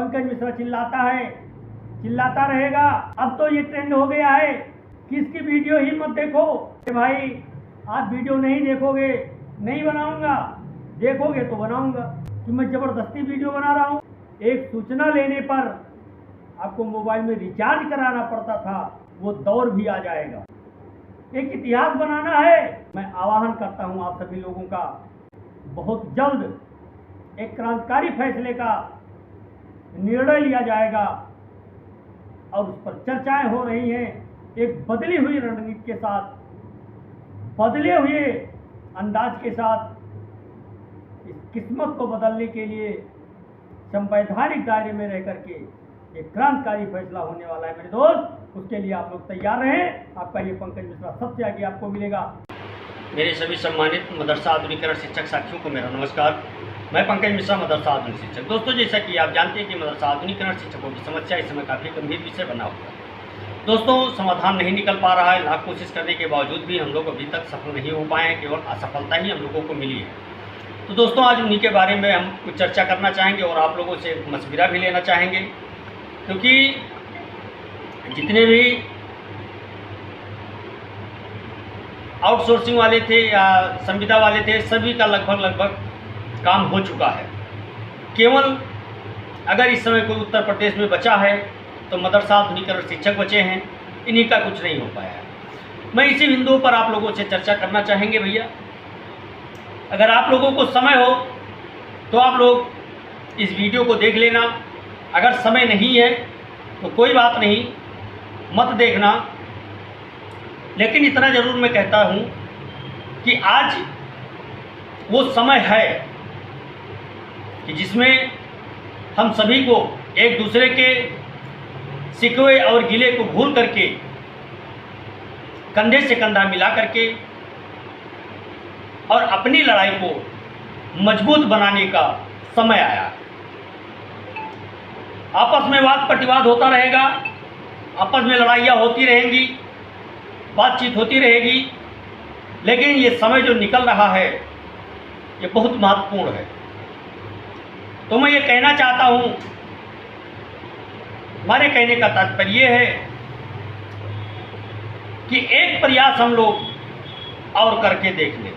पंकज मिश्रा चिल्लाता है, चिल्लाता रहेगा। अब तो ये ट्रेंड हो गया है कि इसकी वीडियो ही मत देखो। भाई आप वीडियो नहीं देखोगे, नहीं बनाऊंगा, देखोगे तो बनाऊंगा कि मैं जबरदस्ती वीडियो बना रहा हूँ। एक सूचना लेने पर आपको मोबाइल में रिचार्ज कराना पड़ता था, वो दौर भी आ जाएगा। एक इतिहास बनाना है। मैं आह्वान करता हूँ आप सभी लोगों का, बहुत जल्द एक क्रांतिकारी फैसले का निर्णय लिया जाएगा और उस पर चर्चाएं हो रही हैं। एक बदली हुई रणनीति के साथ, बदले हुए अंदाज के साथ इस किस्मत को बदलने के लिए संवैधानिक दायरे में रह करके एक क्रांतिकारी फैसला होने वाला है मेरे दोस्त। उसके लिए आप लोग तैयार रहें। आपका ये पंकज मिश्रा सबसे आगे आपको मिलेगा। मेरे सभी सम्मानित मदरसा आधुनिकरण शिक्षक साथियों को मेरा नमस्कार। मैं पंकज मिश्रा, मदरसा आधुनिक शिक्षक। दोस्तों, जैसा कि आप जानते हैं कि मदरसा आधुनिकरण शिक्षकों की समस्या इस समय काफ़ी गंभीर विषय बना हुआ है। दोस्तों, समाधान नहीं निकल पा रहा है। लाख कोशिश करने के बावजूद भी हम लोग अभी तक सफल नहीं हो पाए हैं, केवल असफलता ही हम लोगों को मिली है। तो दोस्तों, आज उन्हीं के बारे में हम कुछ चर्चा करना चाहेंगे और आप लोगों से मशविरा भी लेना चाहेंगे, क्योंकि जितने भी आउटसोर्सिंग वाले थे या संविदा वाले थे, सभी का लगभग काम हो चुका है। केवल अगर इस समय कोई उत्तर प्रदेश में बचा है तो मदरसा आधुनिकरण शिक्षक बचे हैं, इन्हीं का कुछ नहीं हो पाया है। मैं इसी बिंदु पर आप लोगों से चर्चा करना चाहेंगे। भैया, अगर आप लोगों को समय हो तो आप लोग इस वीडियो को देख लेना। अगर समय नहीं है तो कोई बात नहीं, मत देखना। लेकिन इतना ज़रूर मैं कहता हूँ कि आज वो समय है कि जिसमें हम सभी को एक दूसरे के शिकवे और गिले को भूल करके, कंधे से कंधा मिला करके और अपनी लड़ाई को मजबूत बनाने का समय आया। आपस में वाद प्रतिवाद होता रहेगा, आपस में लड़ाइयाँ होती रहेंगी, बातचीत होती रहेगी, लेकिन ये समय जो निकल रहा है ये बहुत महत्वपूर्ण है। तो मैं ये कहना चाहता हूँ, हमारे कहने का तात्पर्य ये है कि एक प्रयास हम लोग और करके देख लें,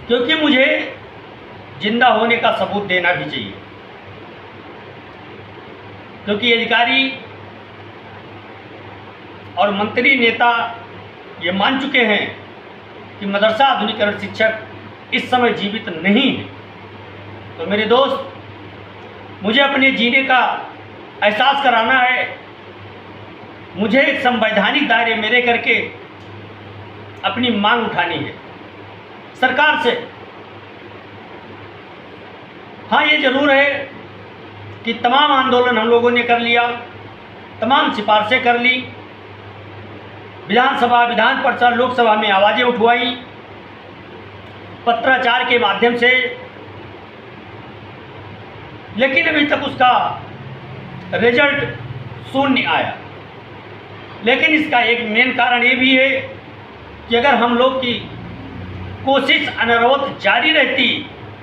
क्योंकि मुझे जिंदा होने का सबूत देना भी चाहिए। क्योंकि अधिकारी और मंत्री नेता ये मान चुके हैं कि मदरसा आधुनिकरण शिक्षक इस समय जीवित नहीं है। तो मेरे दोस्त, मुझे अपने जीने का एहसास कराना है। मुझे एक संवैधानिक दायरे में रह करके अपनी मांग उठानी है सरकार से। हाँ, ये जरूर है कि तमाम आंदोलन हम लोगों ने कर लिया, तमाम सिफारिशें कर ली, विधानसभा, विधान परिषद, लोकसभा में आवाज़ें उठवाई, पत्राचार के माध्यम से, लेकिन अभी तक उसका रिजल्ट शून्य आया। लेकिन इसका एक मेन कारण ये भी है कि अगर हम लोग की कोशिश अनवरत जारी रहती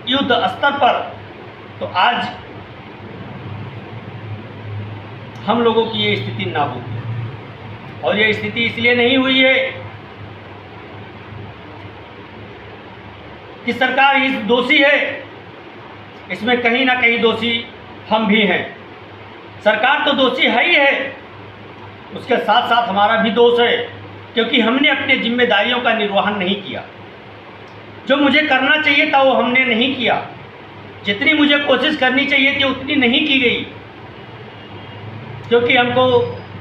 युद्ध स्तर पर, तो आज हम लोगों की ये स्थिति ना होती। और ये स्थिति इसलिए नहीं हुई है कि सरकार इस दोषी है, इसमें कहीं ना कहीं दोषी हम भी हैं। सरकार तो दोषी है ही है, उसके साथ साथ हमारा भी दोष है, क्योंकि हमने अपने जिम्मेदारियों का निर्वहन नहीं किया। जो मुझे करना चाहिए था वो हमने नहीं किया। जितनी मुझे कोशिश करनी चाहिए थी उतनी नहीं की गई, क्योंकि हमको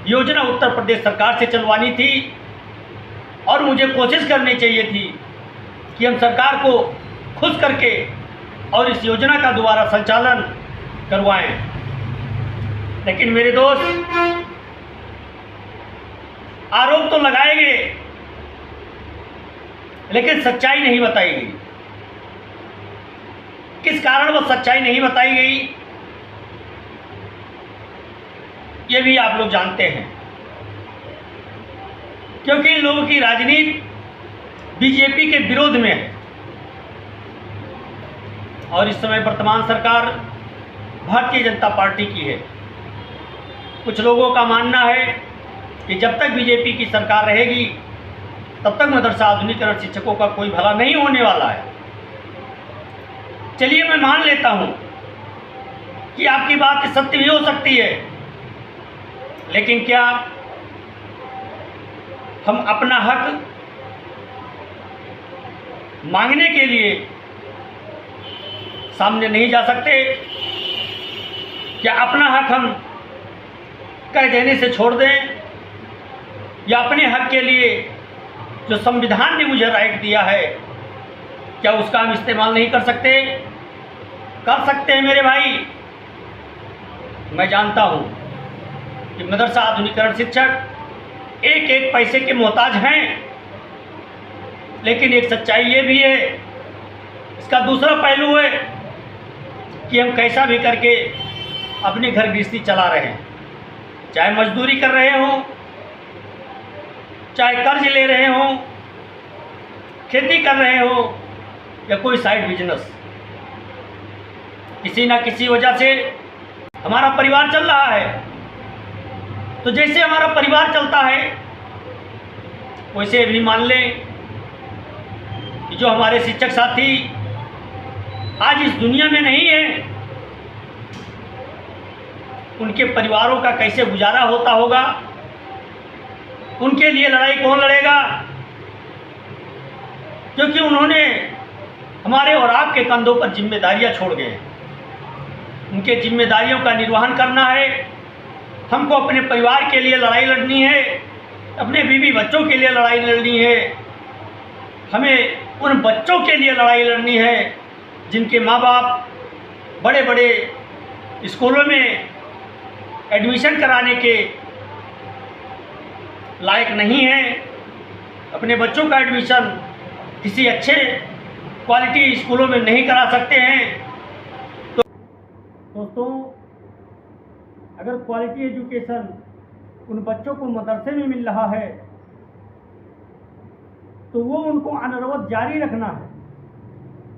योजना उत्तर प्रदेश सरकार से चलवानी थी और मुझे कोशिश करनी चाहिए थी कि हम सरकार को खुश करके और इस योजना का दोबारा संचालन करवाएं। लेकिन मेरे दोस्त, आरोप तो लगाए गए, लेकिन सच्चाई नहीं बताई गई। किस कारण वो सच्चाई नहीं बताई गई, ये भी आप लोग जानते हैं। क्योंकि इन लोगों की राजनीति बीजेपी के विरोध में है और इस समय वर्तमान सरकार भारतीय जनता पार्टी की है। कुछ लोगों का मानना है कि जब तक बीजेपी की सरकार रहेगी तब तक मदरसा आधुनिकीकरण शिक्षकों का कोई भला नहीं होने वाला है। चलिए, मैं मान लेता हूं कि आपकी बात सत्य भी हो सकती है, लेकिन क्या हम अपना हक मांगने के लिए सामने नहीं जा सकते? क्या अपना हक हम कह देने से छोड़ दें, या अपने हक के लिए जो संविधान ने मुझे राइट दिया है क्या उसका हम इस्तेमाल नहीं कर सकते? कर सकते हैं मेरे भाई। मैं जानता हूं कि मदरसा आधुनिकीकरण शिक्षक एक एक पैसे के मोहताज हैं, लेकिन एक सच्चाई ये भी है, इसका दूसरा पहलू है कि हम कैसा भी करके अपने घर गृहस्थी चला रहे हैं, चाहे मजदूरी कर रहे हों, चाहे कर्ज ले रहे हों, खेती कर रहे हों, या कोई साइड बिजनेस। किसी ना किसी वजह से हमारा परिवार चल रहा है। तो जैसे हमारा परिवार चलता है वैसे भी मान लें कि जो हमारे शिक्षक साथी आज इस दुनिया में नहीं है, उनके परिवारों का कैसे गुजारा होता होगा, उनके लिए लड़ाई कौन लड़ेगा? क्योंकि उन्होंने हमारे और आपके कंधों पर जिम्मेदारियां छोड़ गए। उनके जिम्मेदारियों का निर्वहन करना है। हमको अपने परिवार के लिए लड़ाई लड़नी है, अपने बीवी बच्चों के लिए लड़ाई लड़नी है। हमें उन बच्चों के लिए लड़ाई लड़नी है जिनके माँ बाप बड़े बड़े स्कूलों में एडमिशन कराने के लायक नहीं है, अपने बच्चों का एडमिशन किसी अच्छे क्वालिटी स्कूलों में नहीं करा सकते हैं। तो दोस्तों, अगर क्वालिटी एजुकेशन उन बच्चों को मदरसे में मिल रहा है तो वो उनको अनवरत जारी रखना है,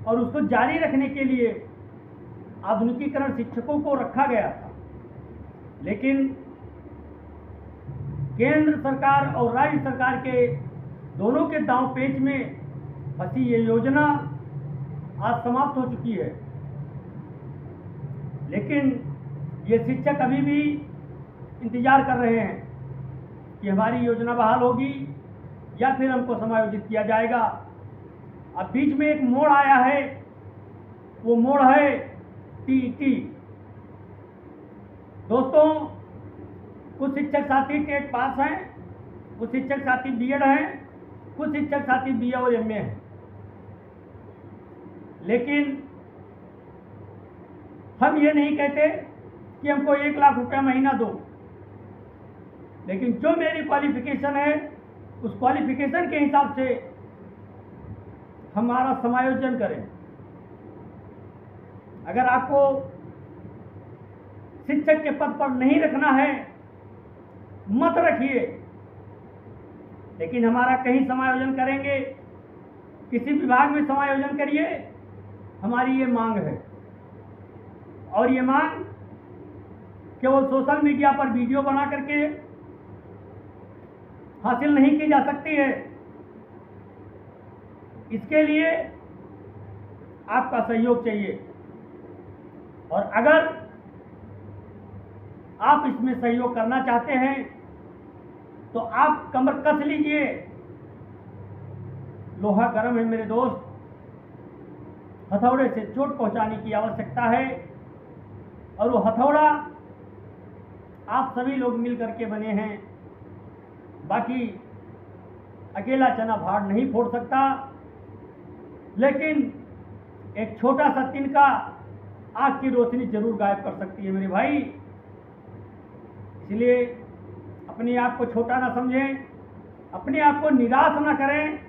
और उसको जारी रखने के लिए आधुनिकीकरण शिक्षकों को रखा गया था। लेकिन केंद्र सरकार और राज्य सरकार के दोनों के दांव पेच में फंसी ये योजना आज समाप्त हो चुकी है। लेकिन ये शिक्षक अभी भी इंतजार कर रहे हैं कि हमारी योजना बहाल होगी या फिर हमको समायोजित किया जाएगा। अब बीच में एक मोड़ आया है, वो मोड़ है टीईटी। दोस्तों, कुछ शिक्षक साथी टेट पास हैं, कुछ शिक्षक साथी बीएड हैं, कुछ शिक्षक साथी बीए और एमए हैं। लेकिन हम ये नहीं कहते कि हमको 1 लाख रुपया महीना दो, लेकिन जो मेरी क्वालिफिकेशन है उस क्वालिफिकेशन के हिसाब से हमारा समायोजन करें। अगर आपको शिक्षक के पद पर नहीं रखना है मत रखिए, लेकिन हमारा कहीं समायोजन करेंगे, किसी विभाग में समायोजन करिए, हमारी ये मांग है। और ये मांग केवल सोशल मीडिया पर वीडियो बना करके हासिल नहीं की जा सकती है। इसके लिए आपका सहयोग चाहिए, और अगर आप इसमें सहयोग करना चाहते हैं तो आप कमर कस लीजिए। लोहा गर्म है मेरे दोस्त, हथौड़े से चोट पहुंचाने की आवश्यकता है, और वो हथौड़ा आप सभी लोग मिल करके बने हैं। बाकी अकेला चना भाड़ नहीं फोड़ सकता, लेकिन एक छोटा सा तिनका आग की रोशनी जरूर गायब कर सकती है मेरे भाई। इसलिए अपने आप को छोटा ना समझें, अपने आप को निराश ना करें,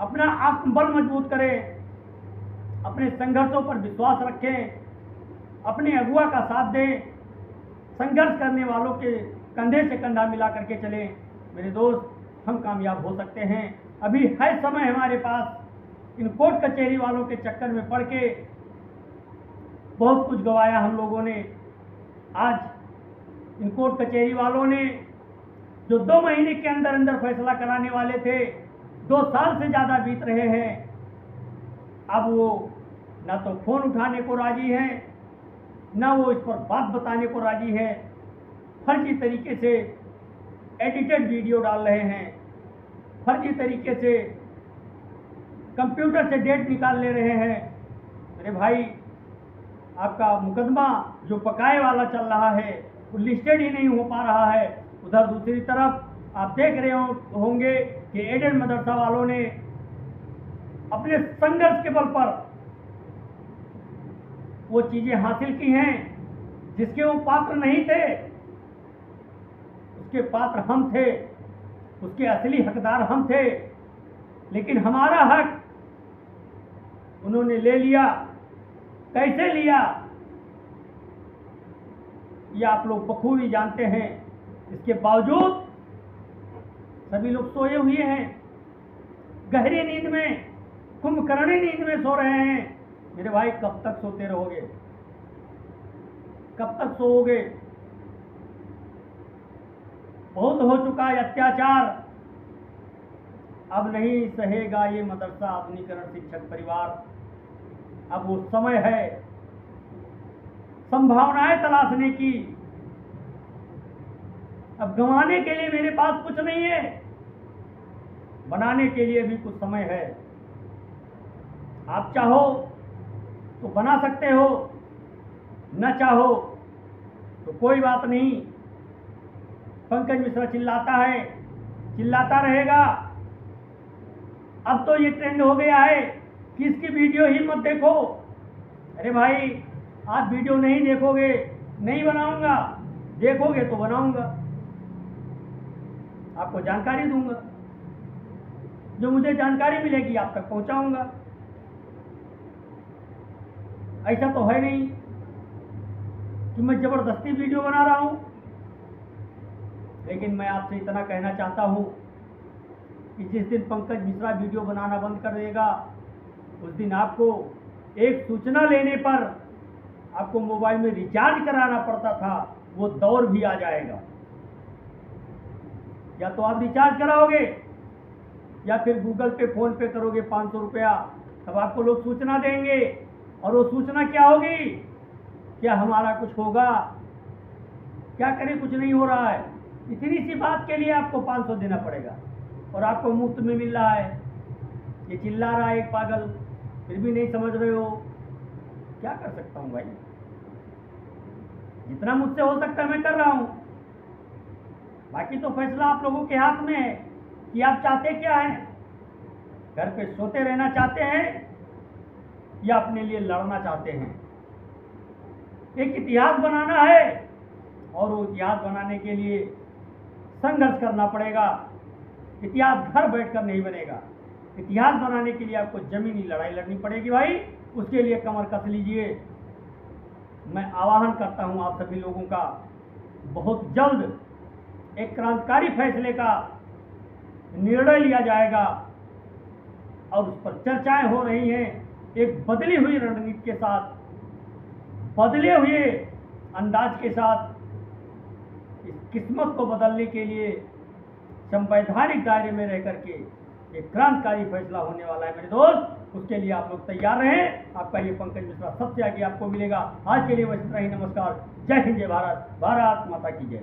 अपना आत्मबल मजबूत करें, अपने संघर्षों पर विश्वास रखें, अपने अगुआ का साथ दें, संघर्ष करने वालों के कंधे से कंधा मिला करके चलें। मेरे दोस्त, हम कामयाब हो सकते हैं। अभी है समय हमारे पास इन कोर्ट कचहरी वालों के चक्कर में पड़ के बहुत कुछ गवाया हम लोगों ने। आज इन कोर्ट कचहरी वालों ने जो 2 महीने के अंदर अंदर फैसला कराने वाले थे, 2 साल से ज़्यादा बीत रहे हैं। अब वो ना तो फ़ोन उठाने को राजी हैं, ना वो इस पर बात बताने को राजी है। फर्जी तरीके से एडिटेड वीडियो डाल रहे हैं, फर्जी तरीके से कंप्यूटर से डेट निकाल ले रहे हैं। अरे भाई, आपका मुकदमा जो पकाए वाला चल रहा है वो लिस्टेड ही नहीं हो पा रहा है। उधर दूसरी तरफ आप देख रहे होंगे कि एडेड मदरसा वालों ने अपने संघर्ष के बल पर वो चीजें हासिल की हैं जिसके वो पात्र नहीं थे। उसके पात्र हम थे, उसके असली हकदार हम थे, लेकिन हमारा हक उन्होंने ले लिया। कैसे लिया ये आप लोग बखूबी जानते हैं। इसके बावजूद सभी लोग सोए हुए हैं, गहरी नींद में, कुंभकर्णी नींद में सो रहे हैं। मेरे भाई, कब तक सोते रहोगे? कब तक सोओगे? बहुत हो चुका है अत्याचार, अब नहीं सहेगा ये मदरसा आधुनिकरण शिक्षक परिवार। अब वो समय है संभावनाएं तलाशने की। अब गंवाने के लिए मेरे पास कुछ नहीं है, बनाने के लिए भी कुछ समय है। आप चाहो तो बना सकते हो, न चाहो तो कोई बात नहीं। पंकज मिश्रा चिल्लाता है, चिल्लाता रहेगा। अब तो ये ट्रेंड हो गया है कि इसकी वीडियो ही मत देखो। अरे भाई, आप वीडियो नहीं देखोगे, नहीं बनाऊंगा, देखोगे तो बनाऊंगा, आपको जानकारी दूंगा, जो मुझे जानकारी मिलेगी आप तक पहुंचाऊंगा। ऐसा तो है नहीं कि मैं जबरदस्ती वीडियो बना रहा हूं। लेकिन मैं आपसे इतना कहना चाहता हूं कि जिस दिन पंकज मिश्रा वीडियो बनाना बंद कर देगा, उस दिन आपको एक सूचना लेने पर आपको मोबाइल में रिचार्ज कराना पड़ता था, वो दौर भी आ जाएगा। या तो आप रिचार्ज कराओगे या फिर गूगल पे, फोन पे करोगे 500 रुपया, तब आपको लोग सूचना देंगे। और वो सूचना क्या होगी? क्या हमारा कुछ होगा? क्या करें, कुछ नहीं हो रहा है। इतनी सी बात के लिए आपको 500 देना पड़ेगा और आपको मुफ्त में मिल रहा है। ये चिल्ला रहा है एक पागल, फिर भी नहीं समझ रहे हो। क्या कर सकता हूँ भाई? जितना मुझसे हो सकता है मैं कर रहा हूँ। बाकी तो फैसला आप लोगों के हाथ में है कि आप चाहते क्या हैं। घर पे सोते रहना चाहते हैं या अपने लिए लड़ना चाहते हैं। एक इतिहास बनाना है और वो इतिहास बनाने के लिए संघर्ष करना पड़ेगा। इतिहास घर बैठकर नहीं बनेगा। इतिहास बनाने के लिए आपको जमीनी लड़ाई लड़नी पड़ेगी भाई। उसके लिए कमर कस लीजिए। मैं आह्वान करता हूं आप सभी लोगों का, बहुत जल्द एक क्रांतिकारी फैसले का निर्णय लिया जाएगा और उस पर चर्चाएं हो रही हैं। एक बदली हुई रणनीति के साथ, बदले हुए अंदाज के साथ इस किस्मत को बदलने के लिए संवैधानिक दायरे में रह करके एक क्रांतिकारी फैसला होने वाला है मेरे दोस्त। उसके लिए आप लोग तैयार रहें। आपका ये पंकज मिश्रा सबसे आगे आपको मिलेगा। आज के लिए बस इतना ही। नमस्कार, जय हिंद, जय भारत, भारत माता की जय।